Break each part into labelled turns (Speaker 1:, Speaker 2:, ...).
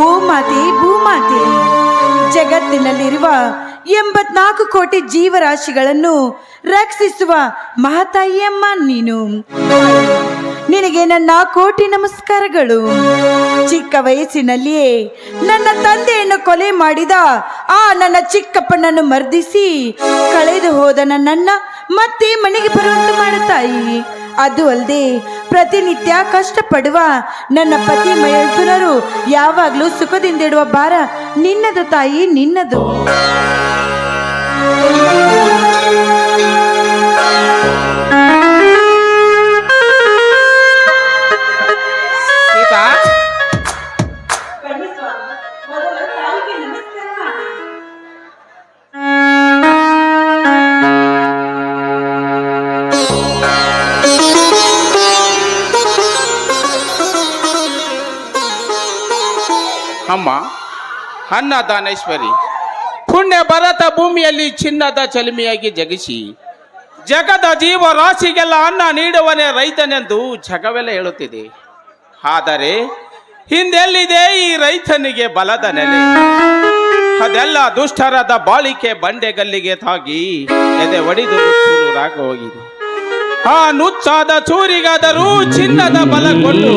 Speaker 1: ಓ ಮಾತೆ ಭೂಮಾತೆ, ಜಗತ್ತಿನಲ್ಲಿರುವ 84 ಕೋಟಿ ಜೀವರಾಶಿಗಳನ್ನು ರಕ್ಷಿಸುವ ಮಹಾತಾಯಿಯಮ್ಮ ನೀನು. ನಿನಗೆ ನನ್ನ ಕೋಟಿ ನಮಸ್ಕಾರಗಳು. ಚಿಕ್ಕ ವಯಸ್ಸಿನಲ್ಲಿಯೇ ನನ್ನ ತಂದೆಯನ್ನು ಕೊಲೆ ಮಾಡಿದ ಆ ನನ್ನ ಚಿಕ್ಕಪ್ಪನನ್ನು ಮರ್ದಿಸಿ ಕಳೆದು ಹೋದ ನನ್ನನ್ನ ಮತ್ತೆ ಮನೆಗೆ ಬರುವಂತೆ ಮಾಡುತ್ತಾಯಿ. ಅದು ಅಲ್ಲದೆ ಪ್ರತಿನಿತ್ಯ ಕಷ್ಟಪಡುವ ನನ್ನ ಪತಿ ಮೈದುನರು ಯಾವಾಗಲೂ ಸುಖದಿಂದಿಡುವ ಭಾರ ನಿನ್ನದು ತಾಯಿ, ನಿನ್ನದು.
Speaker 2: ಅಮ್ಮ ಅನ್ನದಾನೇಶ್ವರಿ, ಪುಣ್ಯ ಭರತ ಭೂಮಿಯಲ್ಲಿ ಚಿನ್ನದ ಚಲುಮೆಯಾಗಿ ಜಗಿಸಿ ಜಗದ ಜೀವರಾಶಿಗೆಲ್ಲ ಅನ್ನ ನೀಡುವನೇ ರೈತನೆಂದು ಜಗವೆಲ್ಲ ಹೇಳುತ್ತಿದೆ. ಆದರೆ ಹಿಂದೆಲ್ಲಿದೆ ಈ ರೈತನಿಗೆ ಬಲದ ನೆಲೆ? ಅದೆಲ್ಲ ದುಷ್ಟರಾದ ಬಾಳಿಕೆ ಬಂಡೆಗಲ್ಲಿಗೆ ತಾಗಿ ಎದೆ ಒಡೆದು ನುಚ್ಚುನೂರಾಗಿ ಹೋಗಿದೆ. ಆ ನುಚ್ಚಾದ ಚೂರಿಗಾದರೂ ಚಿನ್ನದ ಬಲ ಕೊಂಡು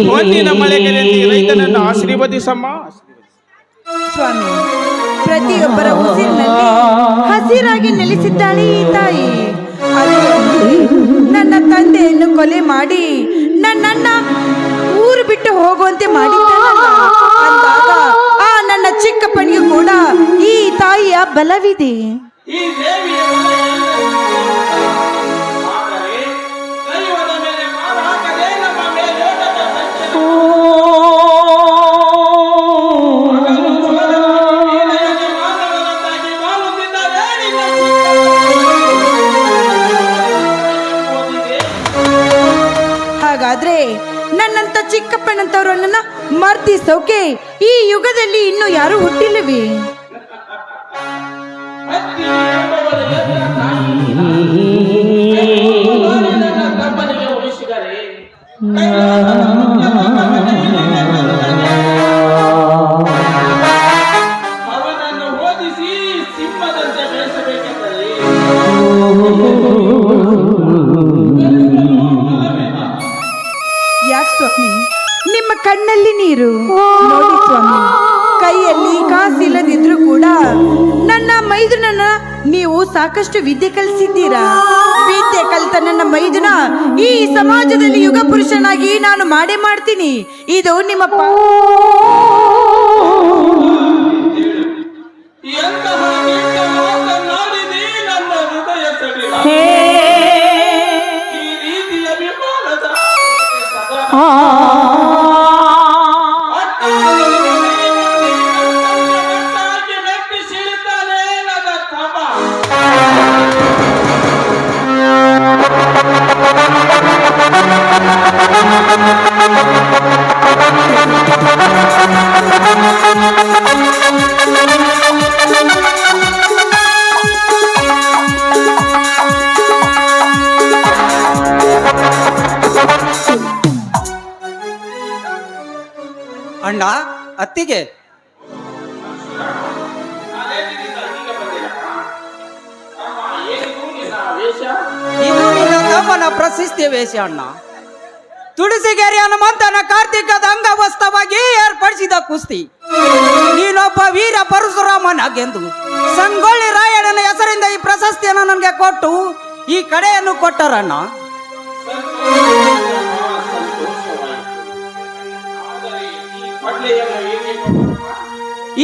Speaker 2: ಹೊನ್ನಿನ ಮಳೆಗೆರೆದಿ ರೈತನನ್ನು ಆಶೀರ್ವದಿಸಮ್ಮ.
Speaker 1: ಸ್ವಾಮಿ, ಪ್ರತಿಯೊಬ್ಬರ ಉಸಿರಿನಲ್ಲಿ ಹಸಿರಾಗಿ ನೆಲೆಸಿದ್ದಾಳೆ ಈ ತಾಯಿ. ನನ್ನ ತಂದೆಯನ್ನು ಕೊಲೆ ಮಾಡಿ ನನ್ನನ್ನ ಊರು ಬಿಟ್ಟು ಹೋಗುವಂತೆ ಮಾಡಿದ್ದಾಳಲ್ಲ, ಅಂದಾಗ ಆ ನನ್ನ ಚಿಕ್ಕಪ್ಪನಿಗೂ ಕೂಡ ಈ ತಾಯಿಯ ಬಲವಿದೆ. ಹಾಗಾದ್ರೆ ನನ್ನಂತ ಚಿಕ್ಕಪ್ಪನಂತವ್ರನ್ನ ಮರ್ದಿಸೋಕೆ ಈ ಯುಗದಲ್ಲಿ ಇನ್ನು ಯಾರು ಹುಟ್ಟಿಲ್ಲವೇ?
Speaker 2: ಅವನನ್ನು ಓದಿಸಿ ಸಿಂಹದಂತೆ ಬೆಳೆಸಬೇಕೆಂದರೆ
Speaker 1: ಯಾಕೆ ಸ್ವಾಮಿ ನಿಮ್ಮ ಕಣ್ಣಲ್ಲಿ ನೀರು? ನೋಡಿ ಸ್ವಾಮಿ, ಕೈಯಲ್ಲಿ ಕಾಸಿಲ್ಲದಿದ್ರು ಕೂಡ ನನ್ನ ಮೈದುನನ್ನ ನೀವು ಸಾಕಷ್ಟು ವಿದ್ಯೆ ಕಲಿಸಿದ್ದೀರಾ. ವಿದ್ಯೆ ಕಲಿತ ನನ್ನ ಮೈದುನ ಈ ಸಮಾಜದಲ್ಲಿ ಯುಗ ಪುರುಷನಾಗಿ ನಾನು ಮಾಡೇ ಮಾಡ್ತೀನಿ. ಇದು ನಿಮ್ಮ
Speaker 3: ಅಣ್ಣ, ಅತ್ತಿಗೆ, ಇದು ನಿನ್ನ ತಮ್ಮನ ಪ್ರಶಸ್ತಿಯ ವೇಷ ಅಣ್ಣ. ತುಳಸಿಗೇರಿ ಹನುಮಂತನ ಕಾರ್ತಿಕದ ಅಂಗವಸ್ತವಾಗಿ ಏರ್ಪಡಿಸಿದ ಕುಸ್ತಿ. ನೀನೊಬ್ಬ ವೀರ ಪರಶುರಾಮನಾಗೆಂದು ಸಂಗೊಳ್ಳಿ ರಾಯಣ್ಣನ ಹೆಸರಿಂದ ಈ ಪ್ರಶಸ್ತಿಯನ್ನು ನನಗೆ ಕೊಟ್ಟು ಈ ಕಡೆಯನ್ನು ಕೊಟ್ಟರಣ್ಣ.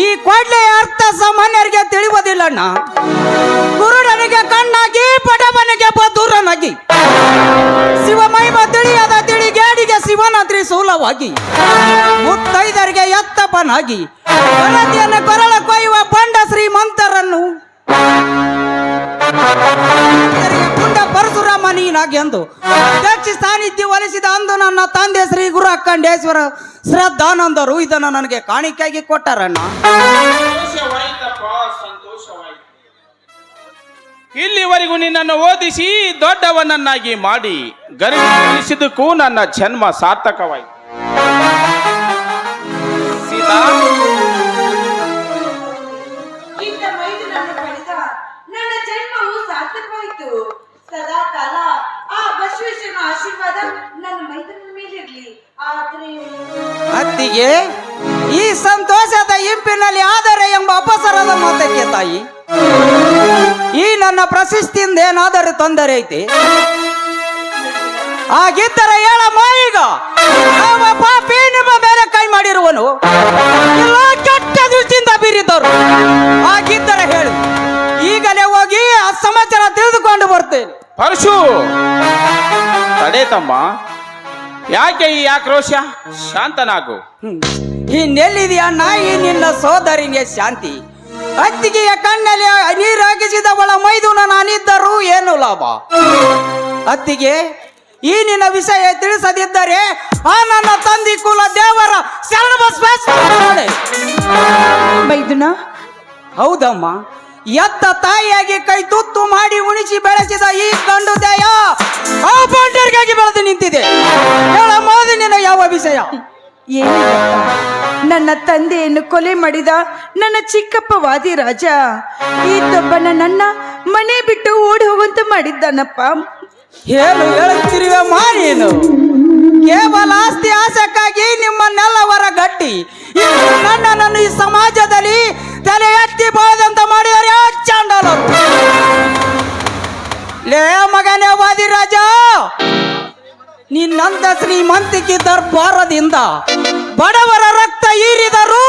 Speaker 3: ಈ ಕೊಡ್ಲೆಯ ಅರ್ಥ ಸಾಮಾನ್ಯರಿಗೆ ತಿಳಿಯುವುದಿಲ್ಲಣ್ಣ. ಕುರುಡನಿಗೆ ಕಣ್ಣಾಗಿ ಪಟವನಿಗೆ ಬದೂರನಾಗಿ ಶಿವಮಹಿಮ ತಿಳಿಯದ ತಿಳಿಗೇಡಿಗೆ ಶಿವನ ತ್ರಿಶೂಲವಾಗಿ ಮುತ್ತೈದರಿಗೆ ಎತ್ತಪ್ಪನಾಗಿ ಗಣತಿಯನ್ನು ಕೊರಳ ಕೊಯ್ಯುವ ಬಂಡ ಶ್ರೀಮಂತರನ್ನು ಪುಂಡ ಪರಶುರಾಮ ನೀನಾಗೆಂದು ಅಧ್ಯಕ್ಷ ಸಾನ್ನಿಧ್ಯ ಒಲಿಸಿದ ಅಂದು ನನ್ನ ತಂದೆ ಶ್ರೀ ಗುರು ಅಖಂಡೇಶ್ವರ ಶ್ರದ್ಧಾನಂದರು ಇದನ್ನು ನನಗೆ ಕಾಣಿಕೆಯಾಗಿ ಕೊಟ್ಟಾರಣ್ಣ.
Speaker 2: ಇಲ್ಲಿವರೆಗೂ ನಿನ್ನನ್ನು ಓದಿಸಿ ದೊಡ್ಡವನನ್ನಾಗಿ ಮಾಡಿ ಗರಿಸಿದ್ದಕ್ಕೂ ನನ್ನ ಜನ್ಮ ಸಾರ್ಥಕವಾಯಿತು. ಸೀತಾ,
Speaker 3: ಅತ್ತಿಗೆ ಈ ಸಂತೋಷದ ಇಂಪಿನಲ್ಲಿ ಆದರೆ ಎಂಬ ಅಪಸರದ ಮಾತಕ್ಕೆ ತಾಯಿ ಈ ನನ್ನ ಪ್ರಶಸ್ತಿಯಿಂದ ಏನಾದರೂ ತೊಂದರೆ ಐತಿ ಆಗಿದ್ದರೆ ಹೇಳಮ್ಮ ಈಗ ಯಾವ ಪಾಪಿ ನಿಮ್ಮ ಮೇಲೆ ಕೈ ಮಾಡಿರುವನು ಎಲ್ಲ ಕೆಟ್ಟ ದೃಷ್ಟಿಯಿಂದ ಬೀರಿದ್ದವರು ಆಗಿದ್ದರೆ ಹೇಳು ಈಗಲೇ ಹೋಗಿ ಆ ಸಮಾಚಾರ ತಿಳಿದುಕೊಂಡು ಬರ್ತೇನೆ.
Speaker 2: ಪರಶು ತಡೆ ತಮ್ಮ, ಯಾಕೆ ಈ ಆಕ್ರೋಶ? ಶಾಂತನಾಗು.
Speaker 3: ಇನ್ನೆಲ್ಲಿದೆಯ ನಾಯಿ ನಿನ್ನ ಸೋದರಿಗೆ ಶಾಂತಿ? ಅತ್ತಿಗೆಯ ಕಣ್ಣಲ್ಲಿ ನೀರಾಗಿಸಿದವಳ ಮೈದುನ ನಾನಿದ್ದರೂ ಏನು ಲಾಭ? ಅತ್ತಿಗೆ ಈ ನಿನ್ನ ವಿಷಯ ತಿಳಿಸದಿದ್ದರೆ ಆ ನನ್ನ ತಂದೆ ಕುಲ ದೇವರ
Speaker 1: ಮೈದುನ,
Speaker 3: ಹೌದಮ್ಮ, ಎತ್ತ ತಾಯಿಯಾಗಿ ಕೈ ತುತ್ತು ಮಾಡಿ ಉಣಿಸಿ ಬೆಳೆಸಿದ ಈ ಗಂಡು ದಯ ಆ ಬಂಡರ್ಗಾಗಿ ಬೆಳೆದು ನಿಂತಿದೆ. ಹೇಳಮ್ಮ, ಅದು ನಿನ್ನ ಯಾವ ವಿಷಯ?
Speaker 1: ಏನು ಗೊತ್ತಾ? ನನ್ನ ತಂದೆಯನ್ನು ಕೊಲೆ ಮಾಡಿದ ನನ್ನ ಚಿಕ್ಕಪ್ಪ ವಾದಿರಾಜ ಈತೊಬ್ಬನ ನನ್ನ ಮನೆ ಬಿಟ್ಟು ಓಡಿ ಹೋಗುವಂತ ಮಾಡಿದ್ದಾನಪ್ಪ.
Speaker 3: ಏನು ಹೇಳುತ್ತಿರುವೆ ನೀನು? ಕೇವಲ ಆಸ್ತಿ ಆಸಕ್ಕಾಗಿ ನಿಮ್ಮನ್ನೆಲ್ಲವರ ಗಟ್ಟಿ ನನ್ನನ್ನು ಈ ಸಮಾಜದಲ್ಲಿ ತಲೆ ಎತ್ತಿ ಬಾಳದಂತ ಮಾಡಿದರೆ ಚಾಂಡಾಲರು. ಲೇ ಮಗನೇ ವಾದಿರಾಜ, ನಿನ್ನಂತ ಶ್ರೀಮಂತಿಕೆ ದರ್ಬಾರದಿಂದ ಬಡವರ ರಕ್ತ ಹೀರಿದರು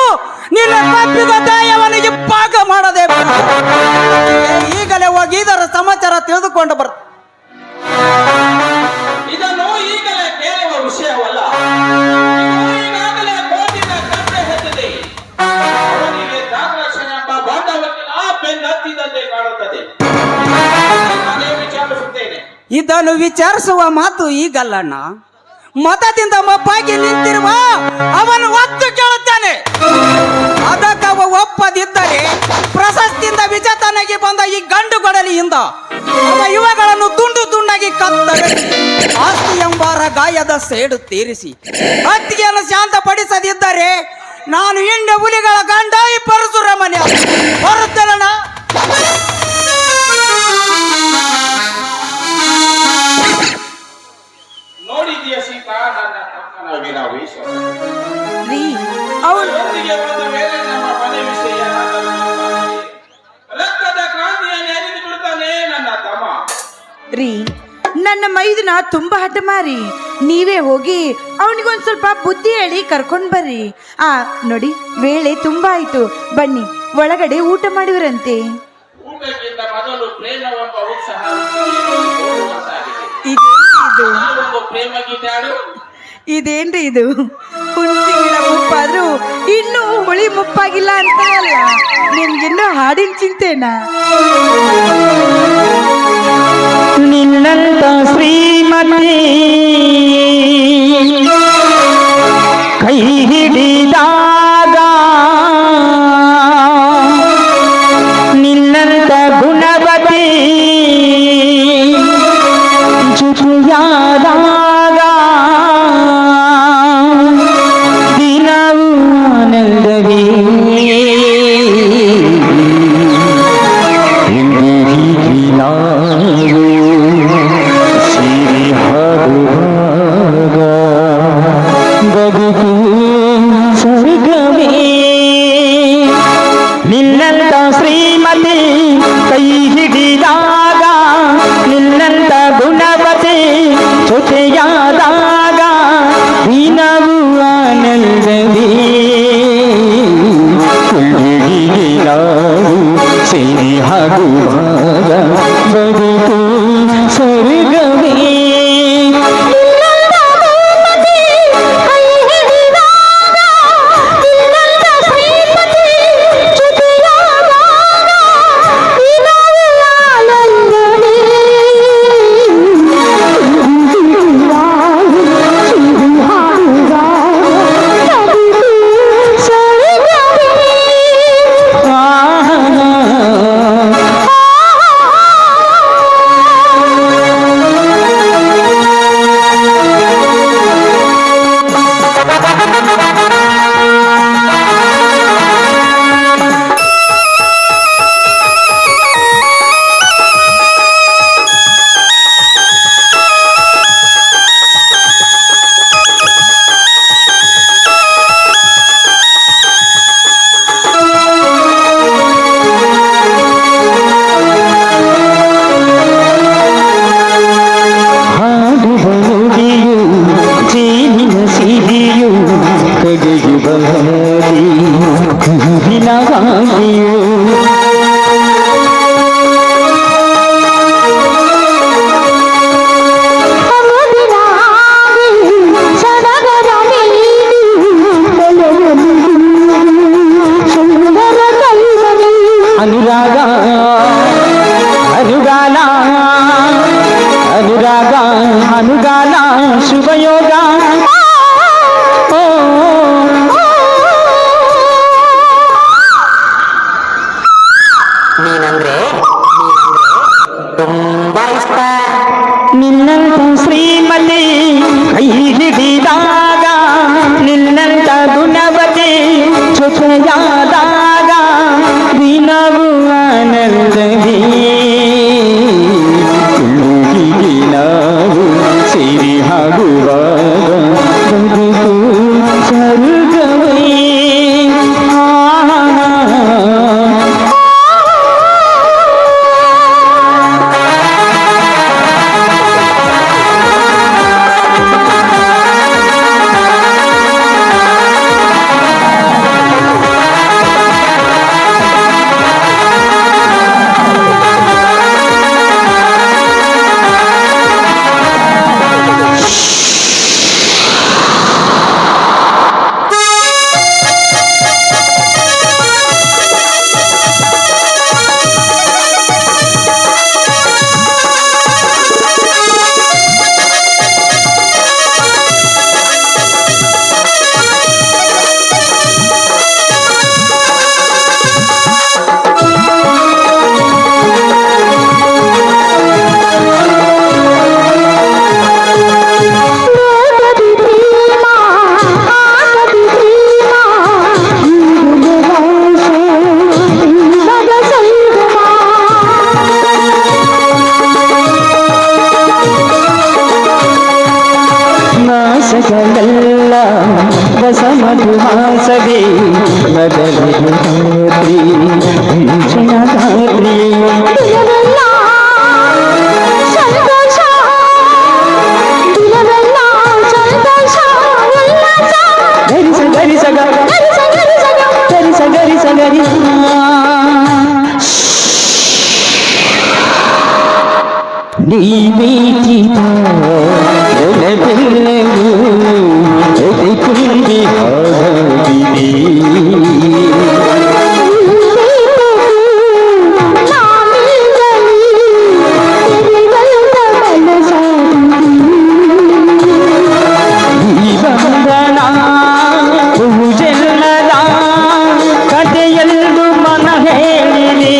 Speaker 3: ನಿನ್ನ ತಪ್ಪಿದ ದಾಯವನಿಗೆ ಪಾಕ ಮಾಡದೆ ಈಗಲೇ ಹೋಗಿ ಇದರ ಸಮಾಚಾರ ತಿಳಿದುಕೊಂಡು ಬರ್.
Speaker 2: ಇದನ್ನು ಈಗಲೇ ಕೇಳುವ ವಿಷಯವಲ್ಲ. ಈಗಾಗಲೇ ಕೋರ್ಟಿನ ಕಟ್ಟೆ ಹೆಚ್ಚಿದೆ. ಅವನಿಗೆ ದಾನರಕ್ಷಣೆ ಎಂಬ ಬಾಂಧವ್ಯಕ್ಕಿನ ಬೆನ್ನತ್ತಿದಂತೆ ಕಾಣುತ್ತದೆ. ನಾನೇ ವಿಚಾರಿಸುತ್ತೇನೆ.
Speaker 3: ಇದನ್ನು ವಿಚಾರಿಸುವ ಮಾತು ಈಗಲ್ಲಣ್ಣ. ಮತದಿಂದ ಮಪ್ಪಾಗಿ ನಿಂತಿರುವ ಅವನು ಒತ್ತು ಕೇಳುತ್ತಾನೆ. ಅದಕ್ಕವ ಒಪ್ಪದಿದ್ದರೆ ಪ್ರಶಸ್ತಿಯಿಂದ ವಿಜೇತನಾಗಿ ಬಂದ ಈ ಗಂಡು ಕೊಡಲಿಯಿಂದ ಅವ ಇವುಗಳನ್ನು ತುಂಡು ತುಂಡಾಗಿ ಕತ್ತರಿಸಿ ಆಸ್ತಿ ಎಂಬಾರ ಗಾಯದ ಸೇಡು ತೀರಿಸಿ ಅತ್ತಿಗೆಯನ್ನು ಶಾಂತಪಡಿಸದಿದ್ದರೆ ನಾನು ಹಿಂಡೆ ಹುಲಿಗಳ ಗಂಡ ಈ ಪರಶುರಾಮನೇ ಬರುತ್ತೇನಣ್ಣ.
Speaker 2: ನೋಡಿದೀಯ ಸೀತಾ ನನ್ನ ತಮ್ಮನ ವಿನಾವೇಶ.
Speaker 1: ರೀ, ಅವನು
Speaker 2: ಅವರೊಂದಿಗೆ ಬಂದ ಮೇಲೆ ನಮ್ಮ ಮನೆ ವಿಷಯ ರಕ್ತದ ಕ್ರಾಂತಿಯನ್ನು ಎರಿದು ಬಿಡ್ತಾನೆ ನನ್ನ ತಮ್ಮ.
Speaker 1: ರೀ, ನನ್ನ ಮೈದುನ ತುಂಬಾ ಹಠಮಾರಿ. ನೀವೇ ಹೋಗಿ ಅವನಿಗೊಂದ್ ಸ್ವಲ್ಪ ಬುದ್ಧಿ ಹೇಳಿ ಕರ್ಕೊಂಡ್ ಬರ್ರಿ. ನೋಡಿ, ವೇಳೆ ತುಂಬಾ ಆಯ್ತು, ಬನ್ನಿ ಒಳಗಡೆ ಊಟ ಮಾಡುವರಂತೆ.
Speaker 2: ಊಟಕ್ಕಿಂತ ಮೊದಲು ಪ್ರೇಮವೆಂಬ ಉತ್ಸಾಹ ಒಂದು ಪ್ರೇಮ ಗೀತೆ ಹಾಡು.
Speaker 1: ಇದೇನ್ರಿ ಇದು? ಹುಣಸಿ ಗಿಡ ಮುಪ್ಪಾದ್ರೂ ಇನ್ನೂ ಹುಳಿ ಮುಪ್ಪಾಗಿಲ್ಲ ಅಂತಾರಲ್ಲ, ನಿಮ್ಗಿನ್ನೂ ಹಾಡಿನ ಚಿಂತೆನಾ?
Speaker 4: ನಿನ್ನಂತ ಶ್ರೀಮತಿ ಕೈ ಹಿಡಿದಾಗ ನಿನ್ನಂತ ಗುಣವತಿ ಜೊತೆಯಾದಾಗ ದಿನವೂ ಆನಂದವೇ ಸಿರಿ ಹಾಡುವಾಗ ಬದುಕು ಸ್ವರ್ಗ ಮನದಿ ಹೂವಿನವಾಗಿಯೋ ಅನುರಾಗ ಅನುಗಾಲ ಅನುರಾಗ ಅನುಗಾಲ ಶುಭಯೋಗ ಓ
Speaker 5: ನೀನಂದ್ರೆ ತುಂಬಾ ಇಷ್ಟ.
Speaker 4: ನಿನ್ನಂತ ಶ್ರೀಮತಿ ಕೈ ಹಿಡಿದಾಗ ನಿನ್ನಂತ ಗುಣವತಿ ಜೊತೆಯಾದಾಗ ದಿನವೂ ಆನಂದವೇ ಹುಡುಗಿಗೆ ನಾವು ಸೇರಿ ಹಾಡುವಾಗ ಬದುಕು ಸ್ವರ್ಗವೇ ಮಾಸಗಳೆಲ್ಲ ರಸ ಮಧುಮಾಸವೇ ಬದಲಿಗೆ ರಾತ್ರಿ ಭೀಷಣ ರಾತ್ರಿ ಗರಿಸ ಗರಿಸ ಗರಿಸ ಗರಿಸ ಗರಿಸ ನೀವೇಚಿತ ಎಲೆಬೆಲ್ಲವೂ ಎದೆ ತುಂಬಿ ಹಾಡಿದೆ ಈ ಬಂಧನ ಹೂಜೆಲ್ಲದ ಕಥೆಯೆಲ್ಲೂ ಮನ ಹೇಳಿದೆ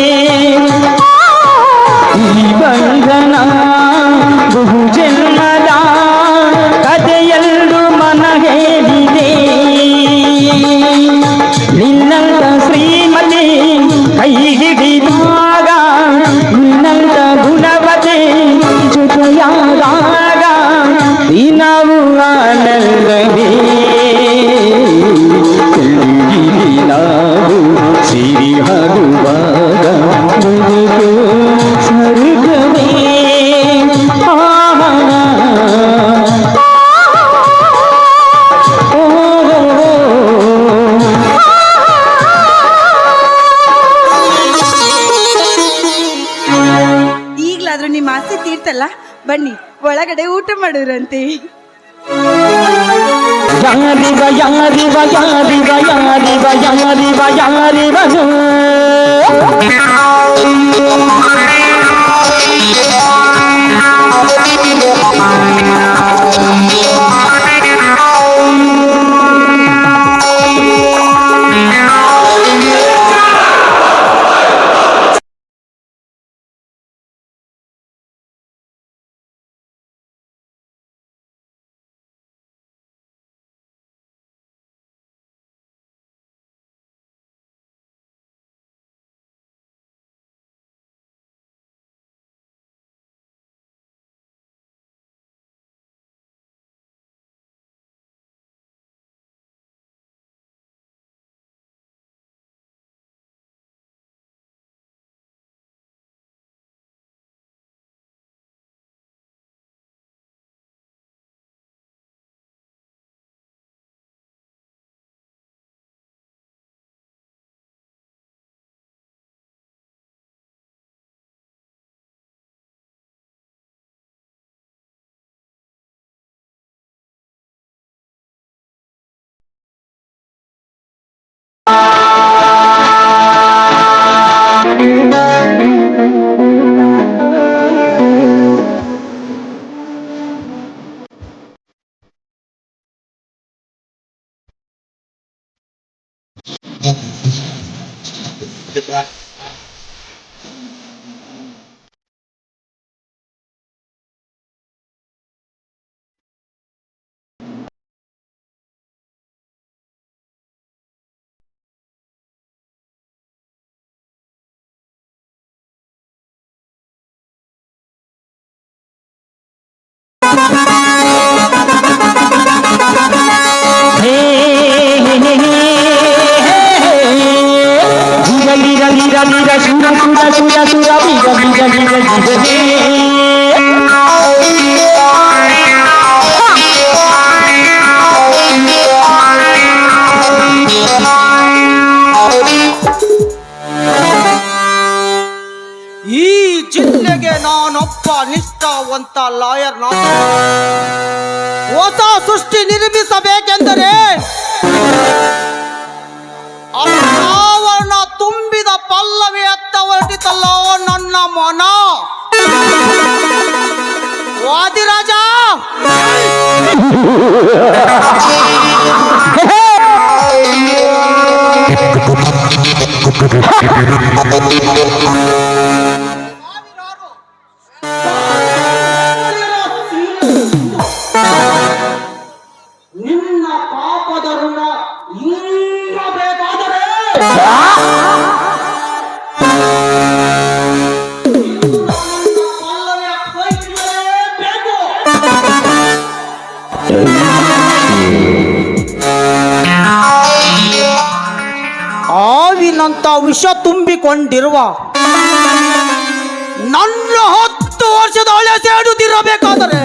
Speaker 4: ಈ ಬಂಧನ ಬಹುಜನ್ಮದ ಕಥೆಯೆಲ್ಲೂ ಮನ ಹೇಳಿದೆ ನಿನ್ನಂತ ಶ್ರೀಮತಿ ಕೈ ಹಿಡಿದಾಗ ನಿನ್ನಂತ ಗುಣವತೆ ಜೊತೆಯಾದಾಗ ದಿನವೂ ಆನಂದವೇ ತಿಳಿದಿರಿ ನಾವು ಸಿರಿ ಹಾಡುವಾಗ ಬದುಕು ಸ್ವರ್ಗವೇ
Speaker 1: ಈಗ್ಲಾದ್ರೂ ನಿಮ್ಮ ಆಸೆ ತೀರ್ತಲ್ಲ, ಬನ್ನಿ ಒಳಗಡೆ ಊಟ ಮಾಡೋರಂತೆ.
Speaker 4: ಯಾರಿವ ಯಾರಿವ ಯಾರಿವ ಯಾರಿವ ಯಾರಿವ ಯಾರಿವನು
Speaker 3: ಈ ಜಿಲ್ಲೆಗೆ ನಾನೊಬ್ಬ ನಿಷ್ಠಾವಂತ ಲಾಯರ್. ಹೊಸ ಸೃಷ್ಟಿ ನಿರ್ಮಿಸಬೇಕೆಂದರೆ ಅನಾವರಣ ತುಂಬಿದ ಪಲ್ಲವಿ ಎತ್ತ ಹೊರಟಿತಲ್ಲ ನನ್ನ ಮನ. ವಾದಿರಾಜ, ನಿನ್ನ ಪಾಪದ ಋಣ ಇರಬೇಕಾದರೆ ಪಲ್ಲವಿಯ ಕೈಲೇಬೇಕು. ಆವಿನಂತ ವಿಷ ತುಂಬಿಕೊಂಡಿರುವ ನನ್ನ 10 ವರ್ಷದ ಹಳೆ ಸೇಡುತ್ತಿರಬೇಕಾದರೆ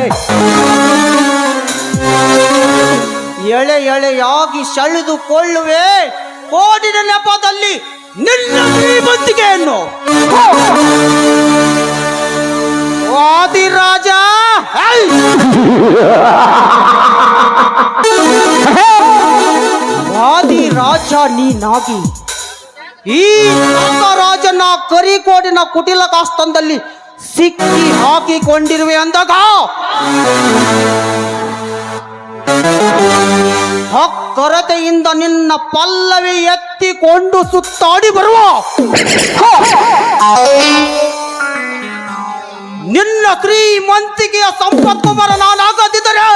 Speaker 3: ಎಳೆ ಎಳೆಯಾಗಿ ಸೆಳೆದುಕೊಳ್ಳುವೆ ಕೋಡಿನ ನೆಪದಲ್ಲಿ ನಿನ್ನ ಶ್ರೀಮಂತಿಕೆಯನ್ನು. ವಾದಿರಾಜ, ವಾದಿರಾಜ ನೀನಾಗಿ ಈ ನಾಗರಾಜನ ಕರಿಕೋಡಿನ ಕುಟಿಲ ಕಾಸ್ತಂದಲ್ಲಿ ಸಿಕ್ಕಿ ಹಾಕಿಕೊಂಡಿರುವೆ ಅಂದಾಗ ಕೊರತೆಯಿಂದ ನಿನ್ನ ಪಲ್ಲವಿ ಎತ್ತಿಕೊಂಡು ಸುತ್ತಾಡಿ ಬರುವ ನಿನ್ನ ಶ್ರೀಮಂತಿಕೆಯ ಸಂಪತ್ ಕುಮಾರ ನಾನಾಗದಿದ್ದರೆ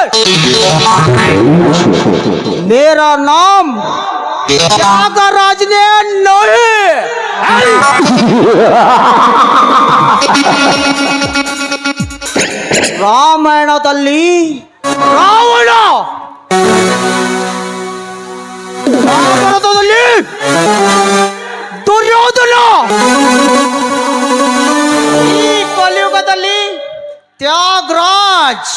Speaker 3: ಮೇರಾ ನಾಮ್ ನಾಗರಾಜನೇ ನಹಿ. ರಾಮಾಯಣದಲ್ಲಿ ರಾವಣ, ಮಹಾಭಾರತದಲ್ಲಿ ದುರ್ಯೋಧನ, ಈ ಕಲಿಯುಗದಲ್ಲಿ Thyagaraj.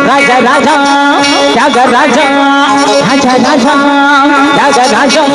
Speaker 4: Raja Raja, Jaga Raja, Raja Raja, Jaga Raja.